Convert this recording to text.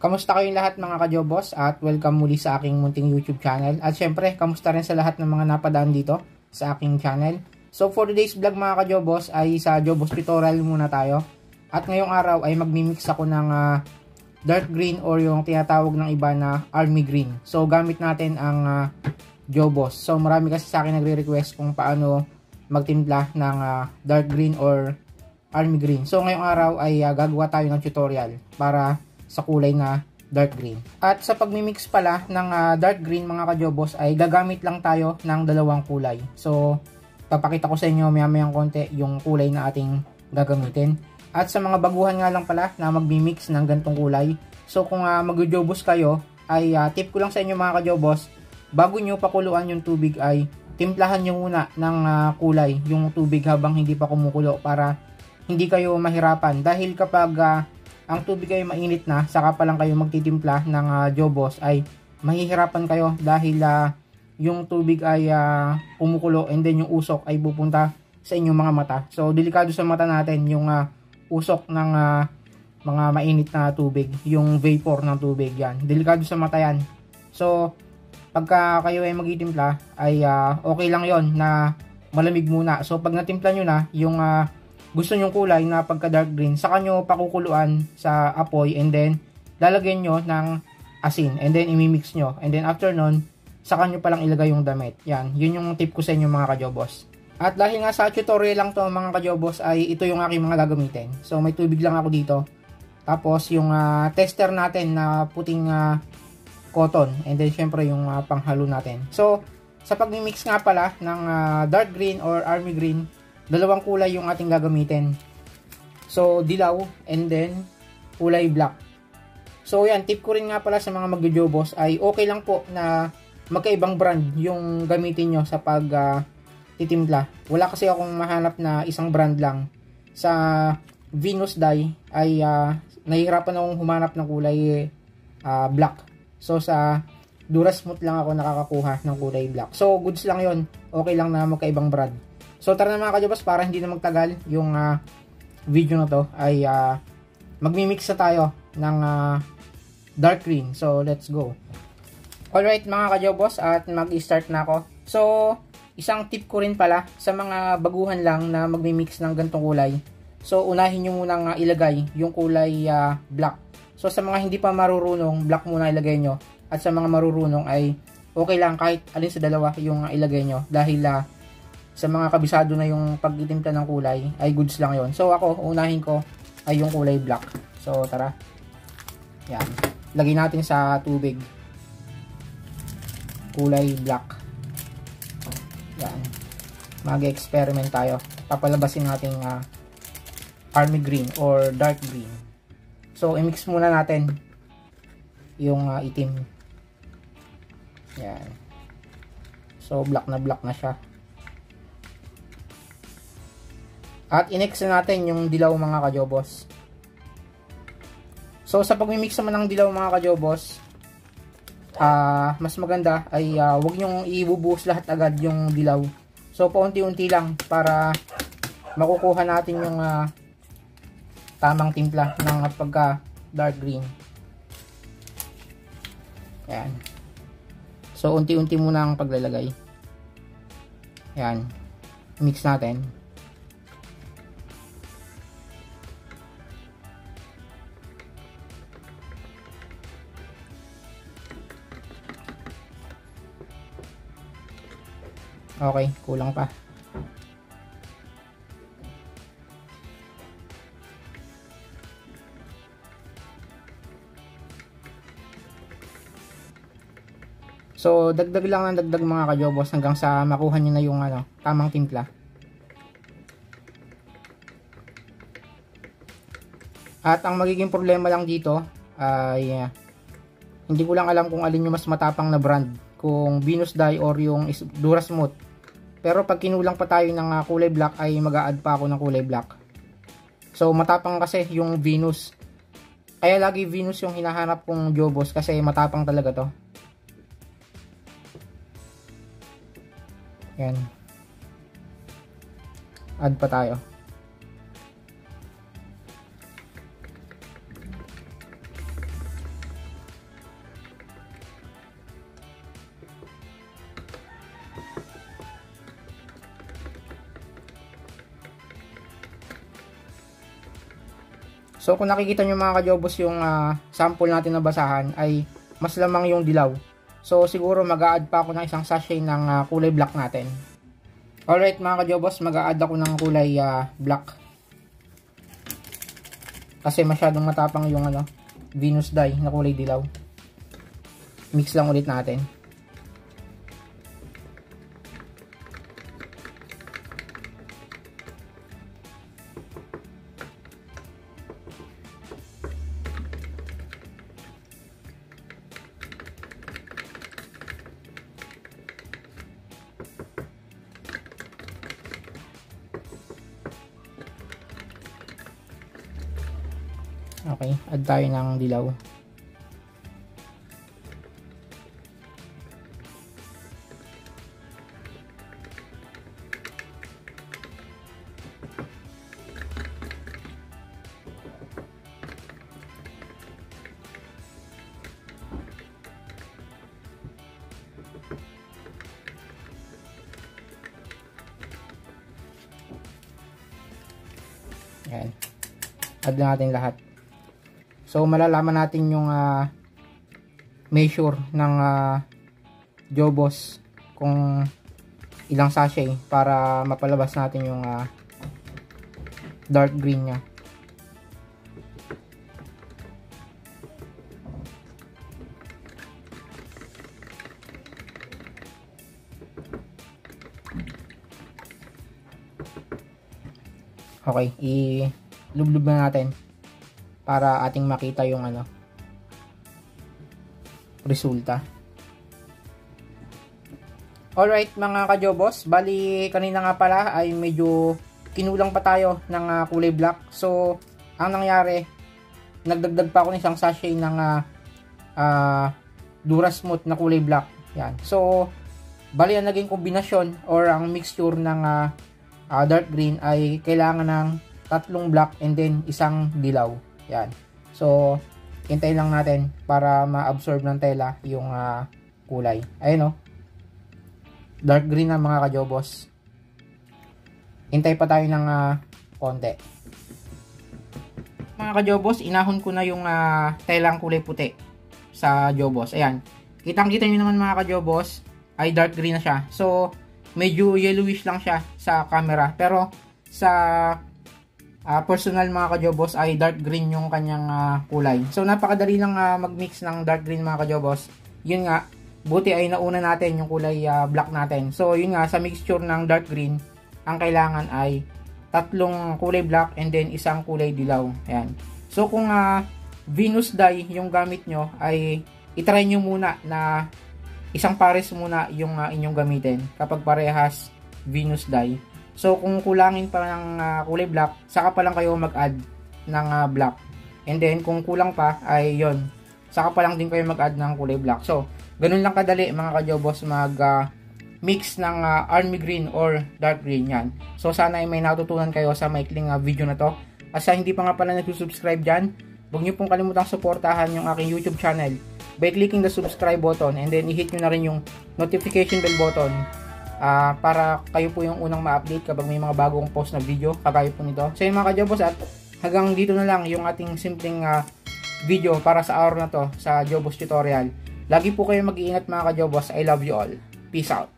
Kamusta kayong lahat mga kajobos at welcome muli sa aking munting YouTube channel. At syempre, kamusta rin sa lahat ng mga napadaan dito sa aking channel. So for today's vlog mga kajobos ay sa jobos tutorial muna tayo. At ngayong araw ay magmimix ako ng dark green or yung tinatawag ng iba na army green. So gamit natin ang jobos. So marami kasi sa akin nagre-request kung paano magtimpla ng dark green or army green. So ngayong araw ay gagawa tayo ng tutorial para sa kulay na dark green. At sa pagmimix pala ng dark green mga kajobos ay gagamit lang tayo ng dalawang kulay. So papakita ko sa inyo maya-mayang konti yung kulay na ating gagamitin. At sa mga baguhan nga lang pala na magmimix ng gantong kulay. So kung mag-jobos kayo ay tip ko lang sa inyo mga kajobos, bago nyo pakuluan yung tubig ay timplahan nyo muna ng kulay yung tubig habang hindi pa kumukulo para hindi kayo mahirapan. Dahil kapag ang tubig ay mainit na, saka pa lang kayo magtitimpla ng jobos ay mahihirapan kayo dahil yung tubig ay kumukulo and then yung usok ay pupunta sa inyong mga mata. So delikado sa mata natin yung usok ng mga mainit na tubig, yung vapor ng tubig yan. Delikado sa mata yan. So pagka kayo ay magtitimpla ay okay lang yon na malamig muna. So pag natimpla nyo na yung gusto nyong kulay na pagka dark green, saka nyo pakukuluan sa apoy and then lalagyan nyo ng asin and then imimix nyo and then after nun, saka nyo palang ilagay yung damit. Yan, yun yung tip ko sa inyo mga kajobos. At dahil nga sa tutorial lang to mga kajobos ay ito yung aking mga gagamitin. So may tubig lang ako dito. Tapos yung tester natin na puting cotton and then syempre yung panghalo natin. So sa pagmimix nga pala ng dark green or army green, dalawang kulay yung ating gagamitin. So, dilaw and then kulay black. So, yan. Tip ko rin nga pala sa mga mag-jobos ay okay lang po na magkaibang brand yung gamitin nyo sa pag titimpla. Wala kasi akong mahanap na isang brand lang. Sa Venus dye ay nahihirapan akong humanap ng kulay black. So, sa Durasmooth lang ako nakakakuha ng kulay black. So, goods lang yon. Okay lang na magkaibang brand. So tara na mga kajobos, para hindi na magtagal yung video na to ay magmimix na tayo ng dark green. So let's go. Alright mga kajobos, at mag-start na ako. So isang tip ko rin pala sa mga baguhan lang na magmimix ng gantong kulay. So unahin nyo munang ilagay yung kulay black. So sa mga hindi pa marurunong, black muna ilagay nyo. At sa mga marurunong ay okay lang kahit alin sa dalawa yung ilagay nyo. Dahil sa mga kabisado na yung pagtitimpla ng kulay ay goods lang yon. So ako, unahin ko ay yung kulay black. So tara. Yan. Lagay natin sa tubig. Kulay black. Yan. Mag-experiment tayo. Papalabasin natin army green or dark green. So i-mix muna natin yung itim. Yan. So black na siya. At i-mix na natin yung dilaw mga kajobos. So sa pagmimix naman ng dilaw mga kajobos, mas maganda ay huwag nyong ibubuhos lahat agad yung dilaw. So paunti-unti lang para makukuha natin yung tamang timpla ng pagka dark green. Yan. So unti-unti muna ang paglalagay. Yan. Mix natin. Okay, kulang pa. So, dagdag lang ng dagdag mga kajobos hanggang sa makuha nyo na yung tamang timpla. At ang magiging problema lang dito ay hindi ko lang alam kung alin yung mas matapang na brand. Kung Venus dye or yung Durasmooth. Pero pag kinulang pa tayo ng kulay black ay mag-a-add pa ako ng kulay black. So matapang kasi yung Venus. Kaya lagi Venus yung hinahanap kong jobos kasi matapang talaga to. Yan. Add pa tayo. So kung nakikita nyo mga kajobos yung sample natin na basahan ay mas lamang yung dilaw. So siguro mag-a-add pa ako ng isang sachet ng kulay black natin. Alright mga kajobos, mag-a-add ako ng kulay black. Kasi masyadong matapang yung Venus dye na kulay dilaw. Mix lang ulit natin. Okay, add tayo ng dilaw. Ayan. Add natin lahat. So malalaman natin yung measure ng Jobos kung ilang sachet para mapalabas natin yung dark green nya. Okay, i-lublub na natin para ating makita yung resulta. Alright mga kajobos, bali kanina nga pala ay medyo kinulang pa tayo ng kulay black. So ang nangyari, nagdagdag pa ako ng isang sachet ng Durasmooth na kulay black. Yan. So bali ang naging kombinasyon or ang mixture ng dark green ay kailangan ng 3 black and then isang dilaw. Yan. So, hintayin lang natin para ma-absorb ng tela yung kulay. Ayun dark green na mga kajobos. Hintay pa tayo ng konti. Mga kajobos, inahon ko na yung telang kulay puti sa jobos. Ayan. Kitang-kita nyo naman mga kajobos, ay dark green na siya. So, medyo yellowish lang siya sa camera. Pero, sa personal mga kajobos ay dark green yung kanyang kulay. So napakadali lang mag-mix ng dark green mga kajobos. Yun nga, buti ay nauna natin yung kulay black natin. So yun nga, sa mixture ng dark green, ang kailangan ay 3 kulay black and then isang kulay dilaw. Ayan. So kung Venus dye yung gamit nyo, ay itry nyo muna na isang pares muna yung inyong gamitin kapag parehas Venus dye. So, kung kulangin pa ng kulay black, saka pa lang kayo mag-add ng black. And then, kung kulang pa, ay yon, saka pa lang din kayo mag-add ng kulay black. So, ganun lang kadali mga kajobos mag-mix ng army green or dark green yan. So, sana ay may natutunan kayo sa maikling video na to. At sa hindi pa nga pala nag-subscribe dyan, huwag nyo pong kalimutang suportahan yung aking YouTube channel by clicking the subscribe button and then i-hit nyo na rin yung notification bell button. Para kayo po yung unang ma-update kapag may mga bagong post na video kagaya po nito. So yun mga kajobos, at hanggang dito na lang yung ating simpleng video para sa araw na to sa Jobos tutorial. Lagi po kayo mag-iingat mga kajobos. I love you all. Peace out.